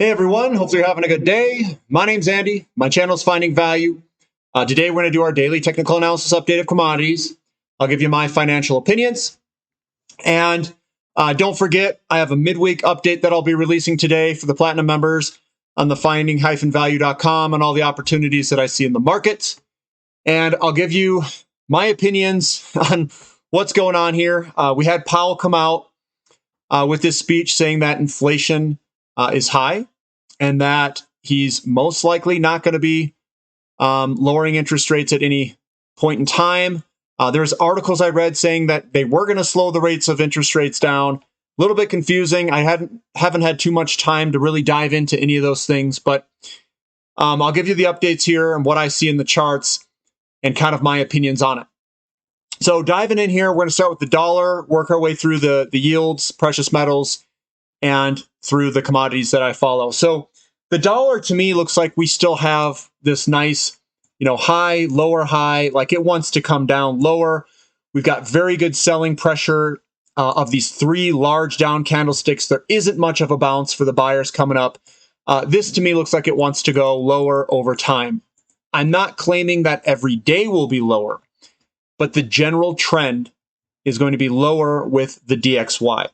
Hey everyone, hopefully you're having a good day. My name's Andy. My channel's Finding Value. Today we're going to do our daily technical analysis update of commodities. I'll give you my financial opinions. And don't forget, I have a midweek update that I'll be releasing today for the Platinum members on the finding-value.com and all the opportunities that I see in the market. And I'll give you my opinions on what's going on here. We had Powell come out with this speech saying that inflation is high and that he's most likely not going to be lowering interest rates at any point in time. There's articles I read saying that they were going to slow the rates of interest rates down. A little bit confusing. I haven't had too much time to really dive into any of those things, but I'll give you the updates here and what I see in the charts and kind of my opinions on it. So diving in here, we're going to start with the dollar, work our way through the yields, precious metals, and through the commodities that I follow. So the dollar to me looks like we still have this nice, high, lower high, like it wants to come down lower. We've got very good selling pressure of these three large down candlesticks. There isn't much of a bounce for the buyers coming up. This to me looks like it wants to go lower over time. I'm not claiming that every day will be lower, but the general trend is going to be lower with the DXY.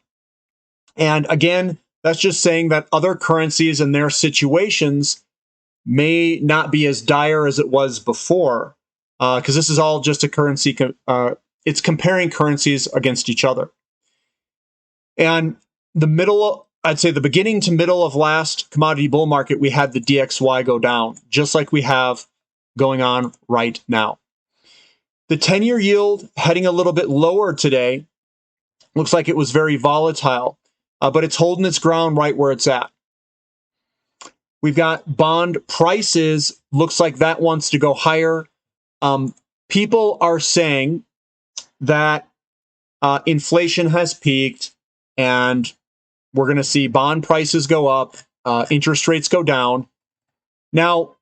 And again, that's just saying that other currencies and their situations may not be as dire as it was before, because this is all just a currency. It's comparing currencies against each other. And I'd say the beginning to middle of last commodity bull market, we had the DXY go down, just like we have going on right now. The 10-year yield heading a little bit lower today. Looks like it was very volatile. But it's holding its ground right where it's at. We've got bond prices. Looks like that wants to go higher. People are saying that inflation has peaked and we're going to see bond prices go up, interest rates go down. Now,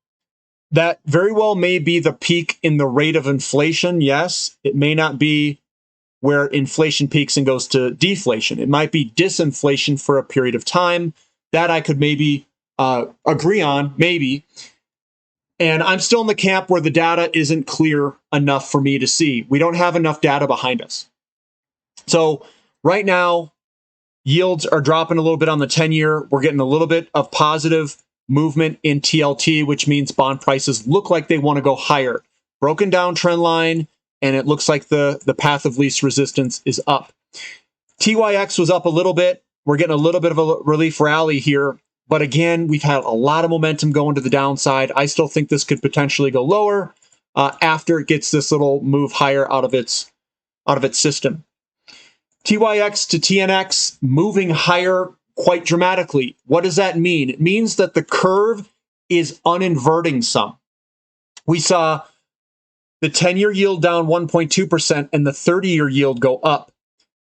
that very well may be the peak in the rate of inflation. Yes, it may not be where inflation peaks and goes to deflation. It might be disinflation for a period of time. That I could maybe agree on, maybe. And I'm still in the camp where the data isn't clear enough for me to see. We don't have enough data behind us. So right now, yields are dropping a little bit on the 10-year. We're getting a little bit of positive movement in TLT, which means bond prices look like they want to go higher. Broken down trend line, and it looks like the path of least resistance is up. TYX was up a little bit. We're getting a little bit of a relief rally here. But again, we've had a lot of momentum going to the downside. I still think this could potentially go lower after it gets this little move higher out of its system. TYX to TNX moving higher quite dramatically. What does that mean? It means that the curve is uninverting some. We saw the 10-year yield down 1.2% and the 30-year yield go up.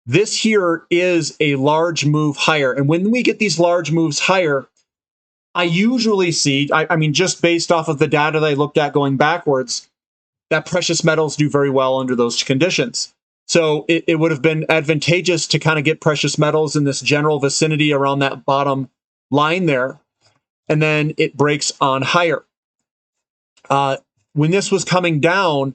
This here is a large move higher. And when we get these large moves higher, I usually see, I mean, just based off of the data that I looked at going backwards, that precious metals do very well under those conditions. So it would have been advantageous to kind of get precious metals in this general vicinity around that bottom line there. And then it breaks on higher. When this was coming down,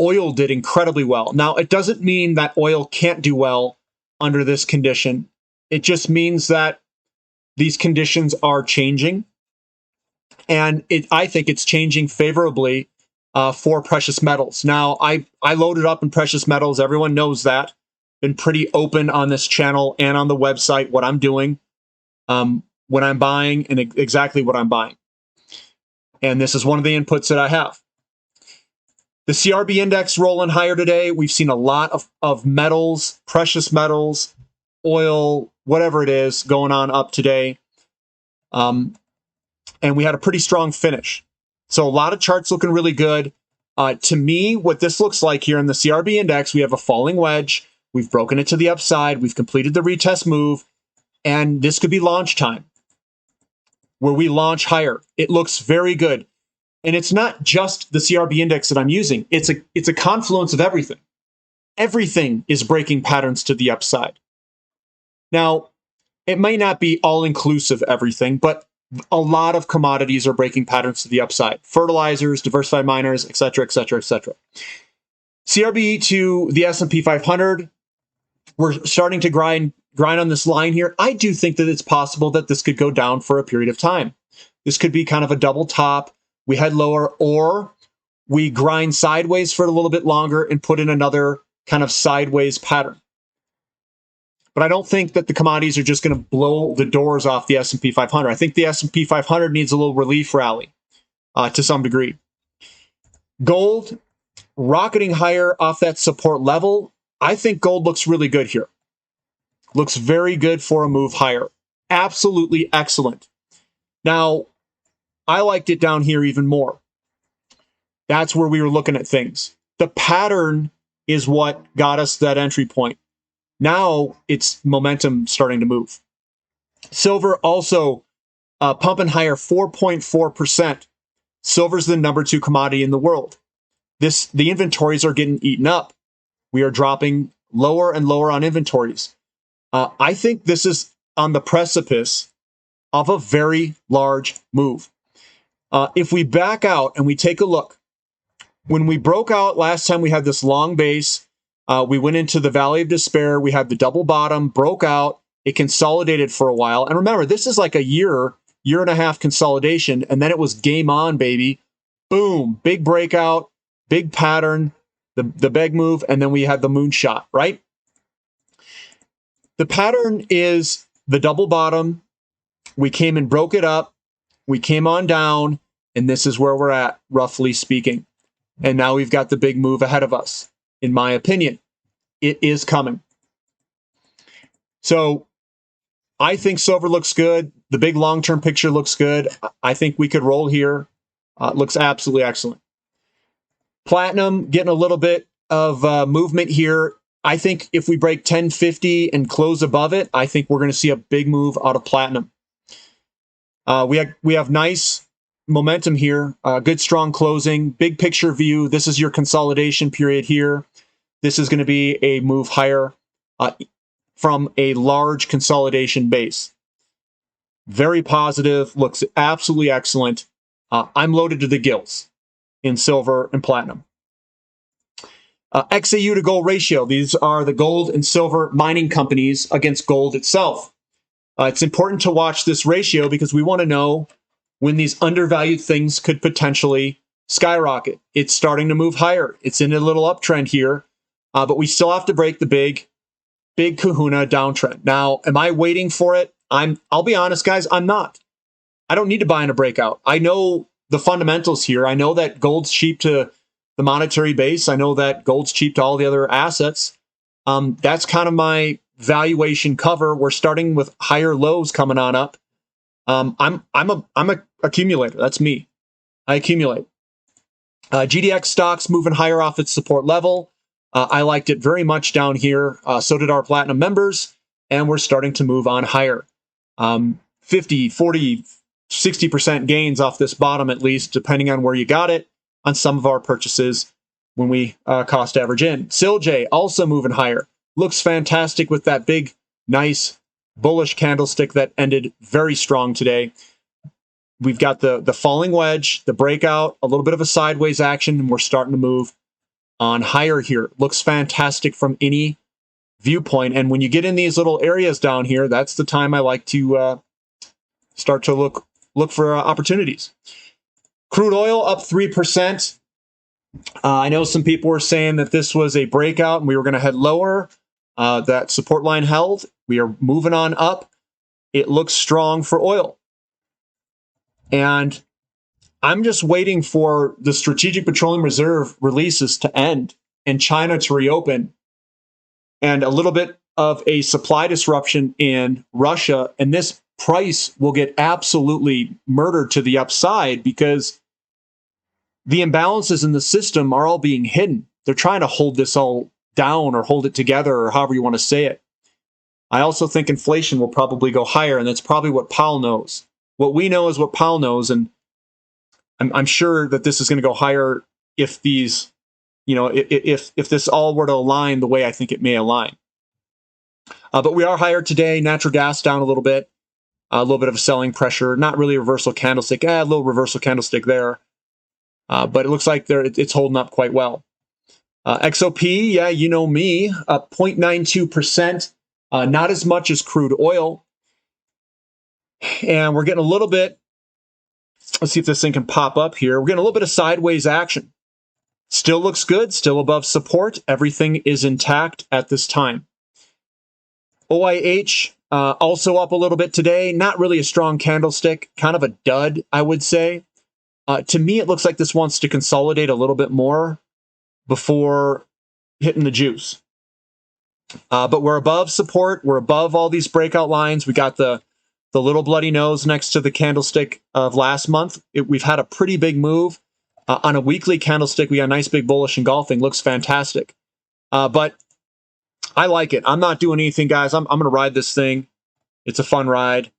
oil did incredibly well. Now, it doesn't mean that oil can't do well under this condition. It just means that these conditions are changing. And I think it's changing favorably for precious metals. Now, I loaded up in precious metals. Everyone knows that. Been pretty open on this channel and on the website what I'm doing when I'm buying and exactly what I'm buying. And this is one of the inputs that I have. The CRB index rolling higher today. We've seen a lot of metals, precious metals, oil, whatever it is, going on up today. And we had a pretty strong finish. So a lot of charts looking really good. To me, what this looks like here in the CRB index, we have a falling wedge. We've broken it to the upside. We've completed the retest move. And this could be launch time, where we launch higher. It looks very good. And it's not just the CRB index that I'm using. It's a confluence of everything. Everything is breaking patterns to the upside. Now, it may not be all-inclusive everything, but a lot of commodities are breaking patterns to the upside. Fertilizers, diversified miners, et cetera, et cetera, et cetera. CRB to the S&P 500, we're starting to grind on this line here. I do think that it's possible that this could go down for a period of time. This could be kind of a double top. We head lower, or we grind sideways for a little bit longer and put in another kind of sideways pattern. But I don't think that the commodities are just going to blow the doors off the S&P 500. I think the S&P 500 needs a little relief rally to some degree. Gold rocketing higher off that support level. I think gold looks really good here. Looks very good for a move higher. Absolutely excellent. Now, I liked it down here even more. That's where we were looking at things. The pattern is what got us that entry point. Now it's momentum starting to move. Silver also pumping higher, 4.4%. Silver's the number 2 commodity in the world. The inventories are getting eaten up. We are dropping lower and lower on inventories. I think this is on the precipice of a very large move. If we back out and we take a look, when we broke out last time, we had this long base. We went into the valley of despair. We had the double bottom, broke out. It consolidated for a while. And remember, this is like a year and a half consolidation. And then it was game on, baby. Boom, big breakout, big pattern, the beg move. And then we had the moonshot, right? The pattern is the double bottom. We came and broke it up. We came on down. And this is where we're at, roughly speaking. And now we've got the big move ahead of us. In my opinion, it is coming. So I think silver looks good. The big long-term picture looks good. I think we could roll here. Looks absolutely excellent. Platinum getting a little bit of movement here. I think if we break 1050 and close above it, I think we're going to see a big move out of platinum. We have nice momentum here, good strong closing, big picture view. This is your consolidation period here. This is going to be a move higher from a large consolidation base. Very positive, looks absolutely excellent. I'm loaded to the gills in silver and platinum. XAU to gold ratio. These are the gold and silver mining companies against gold itself. It's important to watch this ratio because we want to know when these undervalued things could potentially skyrocket. It's starting to move higher. It's in a little uptrend here, but we still have to break the big kahuna downtrend. Now, am I waiting for it? I'll be honest, guys, I'm not. I don't need to buy in a breakout. I know the fundamentals here. I know that gold's cheap to the monetary base. I know that gold's cheap to all the other assets. That's kind of my valuation cover. We're starting with higher lows coming on up. I'm a accumulator. That's me. I accumulate. GDX stocks moving higher off its support level. I liked it very much down here. So did our platinum members, and we're starting to move on higher. 50, 40, 60% gains off this bottom, at least, depending on where you got it on some of our purchases when we cost average in. SILJ also moving higher. Looks fantastic with that big, nice, bullish candlestick that ended very strong today. We've got the falling wedge, the breakout, a little bit of a sideways action, and we're starting to move on higher here. Looks fantastic from any viewpoint. And when you get in these little areas down here, that's the time I like to start to look for opportunities. Crude oil up 3%. I know some people were saying that this was a breakout and we were going to head lower. That support line held. We are moving on up. It looks strong for oil. And I'm just waiting for the Strategic Petroleum Reserve releases to end and China to reopen and a little bit of a supply disruption in Russia. And this price will get absolutely murdered to the upside because the imbalances in the system are all being hidden. They're trying to hold this all down or hold it together or however you want to say it. I also think inflation will probably go higher, and that's probably what Powell knows. What we know is what Powell knows, and I'm sure that this is going to go higher if these, if this all were to align the way I think it may align. But we are higher today. Natural gas down a little bit. A little bit of selling pressure, not really a reversal candlestick, a little reversal candlestick there. But it looks like it's holding up quite well. XOP, yeah, you know me, up 0.92%, not as much as crude oil. And we're getting a little bit, let's see if this thing can pop up here. We're getting a little bit of sideways action. Still looks good, still above support. Everything is intact at this time. OIH, also up a little bit today. Not really a strong candlestick, kind of a dud, I would say. To me, it looks like this wants to consolidate a little bit more before hitting the juice. But we're above support. We're above all these breakout lines. We got the little bloody nose next to the candlestick of last month. We've had a pretty big move. On a weekly candlestick, we got a nice big bullish engulfing. Looks fantastic. But I like it. I'm not doing anything, guys. I'm going to ride this thing. It's a fun ride.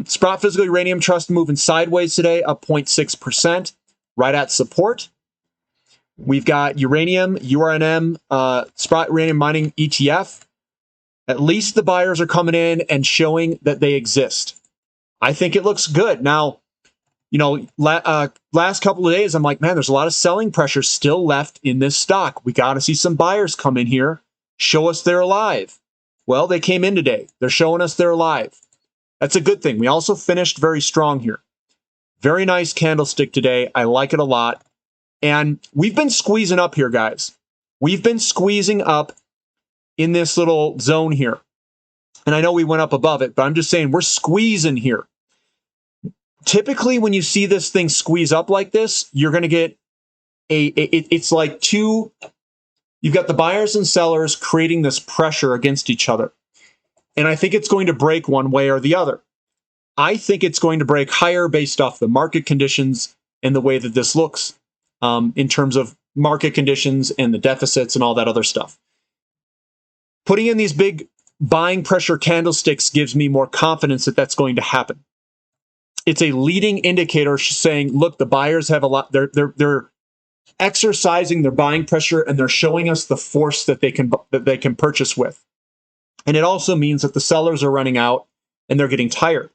Sprott Physical Uranium Trust moving sideways today, up 0.6%, right at support. We've got Uranium, URNM, Sprott Uranium Mining ETF. At least the buyers are coming in and showing that they exist. I think it looks good. Now, last couple of days, I'm like, man, there's a lot of selling pressure still left in this stock. We got to see some buyers come in here, show us they're alive. Well, they came in today. They're showing us they're alive. That's a good thing. We also finished very strong here. Very nice candlestick today. I like it a lot. And we've been squeezing up here, guys. We've been squeezing up in this little zone here. And I know we went up above it, but I'm just saying we're squeezing here. Typically, when you see this thing squeeze up like this, you're going to get it's like you've got the buyers and sellers creating this pressure against each other. And I think it's going to break one way or the other. I think it's going to break higher based off the market conditions and the way that this looks in terms of market conditions and the deficits and all that other stuff. Putting in these big buying pressure candlesticks gives me more confidence that that's going to happen. It's a leading indicator saying, look, the buyers have a lot, they're exercising their buying pressure and they're showing us the force that they can purchase with. And it also means that the sellers are running out and they're getting tired.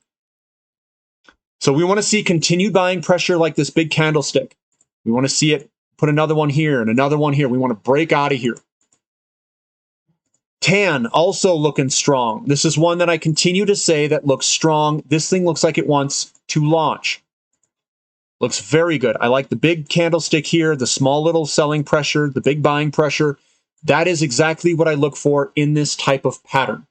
So we want to see continued buying pressure like this big candlestick. We want to see it put another one here and another one here. We want to break out of here. TAN also looking strong. This is one that I continue to say that looks strong. This thing looks like it wants to launch. Looks very good. I like the big candlestick here, the small little selling pressure, the big buying pressure. That is exactly what I look for in this type of pattern.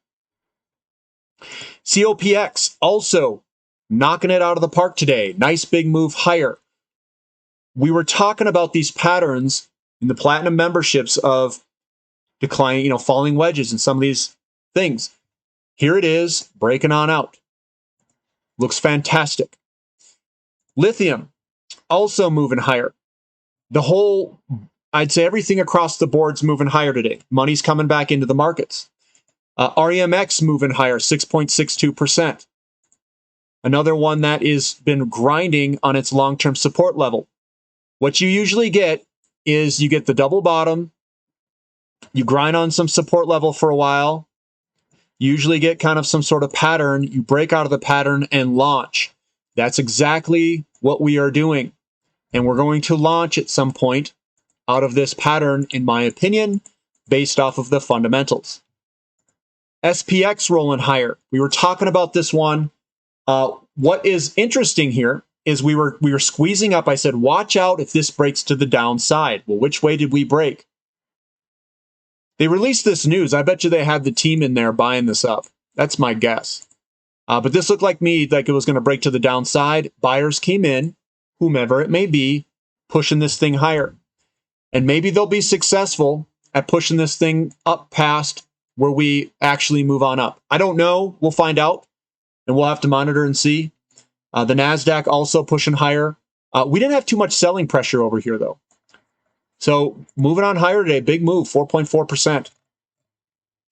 COPX also knocking it out of the park today. Nice big move higher. We were talking about these patterns in the platinum memberships of declining, falling wedges and some of these things. Here it is, breaking on out. Looks fantastic. Lithium also moving higher. I'd say everything across the board's moving higher today. Money's coming back into the markets. REMX moving higher, 6.62%. Another one that has been grinding on its long-term support level. What you usually get is you get the double bottom, you grind on some support level for a while, you usually get kind of some sort of pattern, you break out of the pattern and launch. That's exactly what we are doing. And we're going to launch at some point out of this pattern, in my opinion, based off of the fundamentals. SPX rolling higher. We were talking about this one. What is interesting here is we were squeezing up. I said, watch out if this breaks to the downside. Well, which way did we break? They released this news. I bet you they had the team in there buying this up. That's my guess. But this looked like it was going to break to the downside. Buyers came in, whomever it may be, pushing this thing higher. And maybe they'll be successful at pushing this thing up past where we actually move on up. I don't know. We'll find out. And we'll have to monitor and see. The NASDAQ also pushing higher. We didn't have too much selling pressure over here, though. So moving on higher today, big move, 4.4%.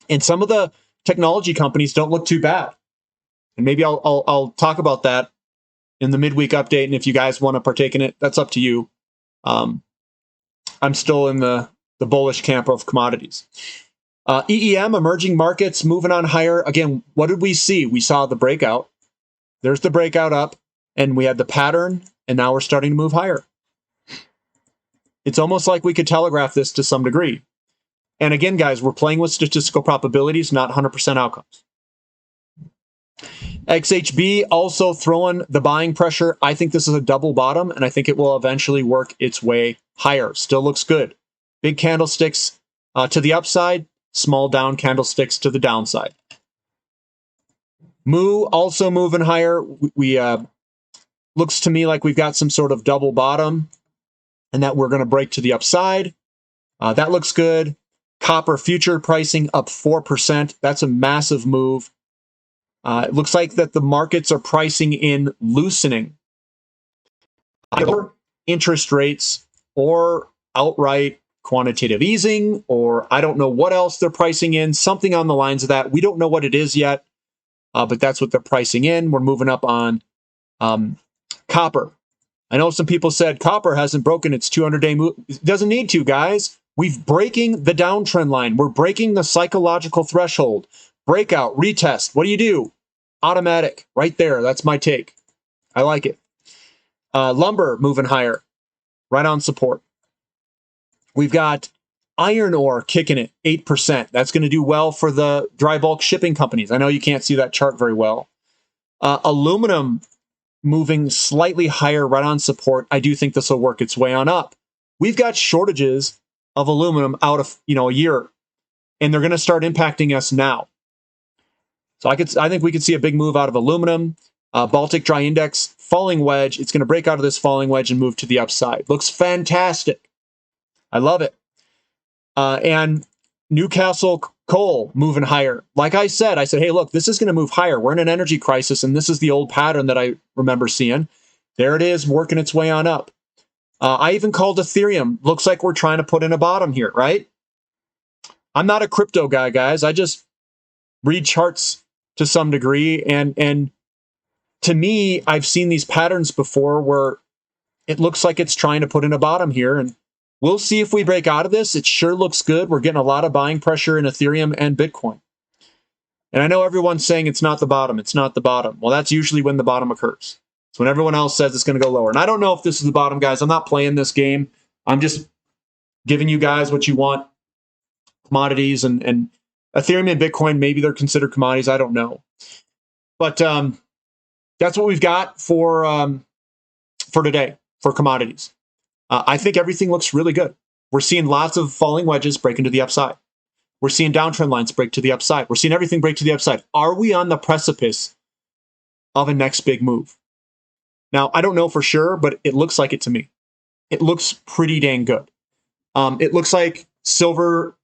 And some of the technology companies don't look too bad. And maybe I'll talk about that in the midweek update. And if you guys want to partake in it, that's up to you. I'm still in the bullish camp of commodities. EEM, emerging markets, moving on higher. Again, what did we see? We saw the breakout. There's the breakout up, and we had the pattern, and now we're starting to move higher. It's almost like we could telegraph this to some degree. And again, guys, we're playing with statistical probabilities, not 100% outcomes. XHB also throwing the buying pressure. I think this is a double bottom, and I think it will eventually work its way higher. Still looks good. Big candlesticks to the upside, small down candlesticks to the downside. Moo also moving higher. We looks to me like we've got some sort of double bottom, and that we're going to break to the upside. That looks good. Copper future pricing up 4%. That's a massive move. It looks like that the markets are pricing in loosening, either interest rates or outright quantitative easing, or I don't know what else they're pricing in, something on the lines of that. We don't know what it is yet, but that's what they're pricing in. We're moving up on copper. I know some people said copper hasn't broken its 200-day move. It doesn't need to, guys. We're breaking the downtrend line. We're breaking the psychological threshold. Breakout, retest. What do? Automatic, right there. That's my take. I like it. Lumber moving higher, right on support. We've got iron ore kicking it, 8%. That's going to do well for the dry bulk shipping companies. I know you can't see that chart very well. Aluminum moving slightly higher, right on support. I do think this will work its way on up. We've got shortages of aluminum out of a year, and they're going to start impacting us now. So I think we could see a big move out of aluminum. Baltic Dry Index falling wedge. It's going to break out of this falling wedge and move to the upside. Looks fantastic. I love it. And Newcastle coal moving higher. Like I said, hey, look, this is going to move higher. We're in an energy crisis, and this is the old pattern that I remember seeing. There it is, working its way on up. I even called Ethereum. Looks like we're trying to put in a bottom here, right? I'm not a crypto guy, guys. I just read charts to some degree, and to me, I've seen these patterns before where it looks like it's trying to put in a bottom here, and we'll see if we break out of this. It sure looks good. We're getting a lot of buying pressure in Ethereum and Bitcoin. And I know everyone's saying it's not the bottom. It's not the bottom. Well, that's usually when the bottom occurs. It's when everyone else says it's going to go lower. And I don't know if this is the bottom, guys. I'm not playing this game. I'm just giving you guys what you want. Commodities and Ethereum and Bitcoin, maybe they're considered commodities. I don't know. But that's what we've got for today for commodities. I think everything looks really good. We're seeing lots of falling wedges break into the upside. We're seeing downtrend lines break to the upside. We're seeing everything break to the upside. Are we on the precipice of a next big move? Now, I don't know for sure, but it looks like it to me. It looks pretty dang good. It looks like silver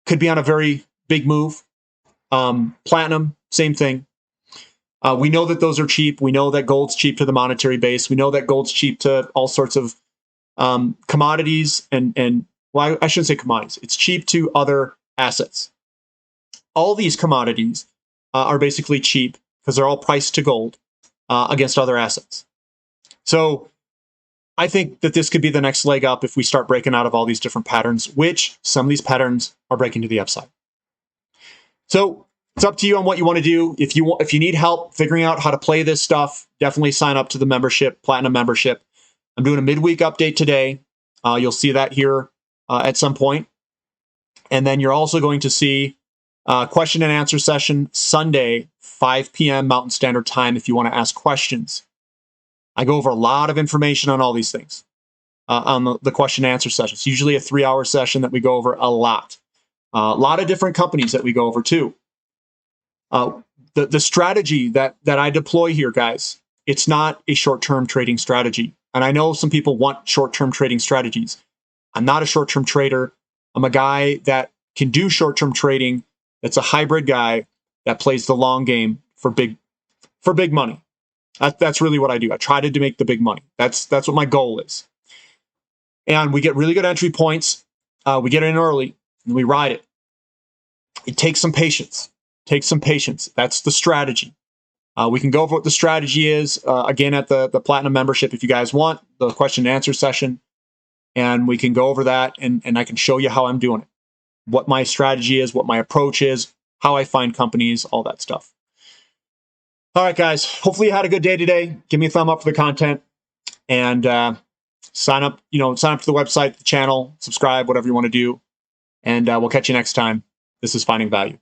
could be on a very big move. Platinum, same thing. We know that those are cheap. We know that gold's cheap to the monetary base. We know that gold's cheap to all sorts of commodities and well, I shouldn't say commodities. It's cheap to other assets. All these commodities are basically cheap because they're all priced to gold against other assets. So I think that this could be the next leg up if we start breaking out of all these different patterns, which some of these patterns are breaking to the upside. So it's up to you on what you want to do. If you need help figuring out how to play this stuff, definitely sign up to the membership, Platinum membership. I'm doing a midweek update today. You'll see that here at some point. And then you're also going to see a question and answer session Sunday, 5 p.m. Mountain Standard Time if you want to ask questions. I go over a lot of information on all these things on the question and answer session. It's usually a 3-hour session that we go over a lot of different companies that we go over too. The strategy that I deploy here, guys, it's not a short-term trading strategy. And I know some people want short-term trading strategies. I'm not a short-term trader. I'm a guy that can do short-term trading. That's a hybrid guy that plays the long game for big money. That's really what I do. I try to make the big money. That's what my goal is. And we get really good entry points. We get in early and we ride it. It takes some patience. That's the strategy. We can go over what the strategy is again at the Platinum membership if you guys want, the question and answer session. And we can go over that and I can show you how I'm doing it, what my strategy is, what my approach is, how I find companies, all that stuff. All right, guys. Hopefully you had a good day today. Give me a thumb up for the content and sign up. Sign up to the website, the channel, subscribe, whatever you want to do. And we'll catch you next time. This is Finding Value.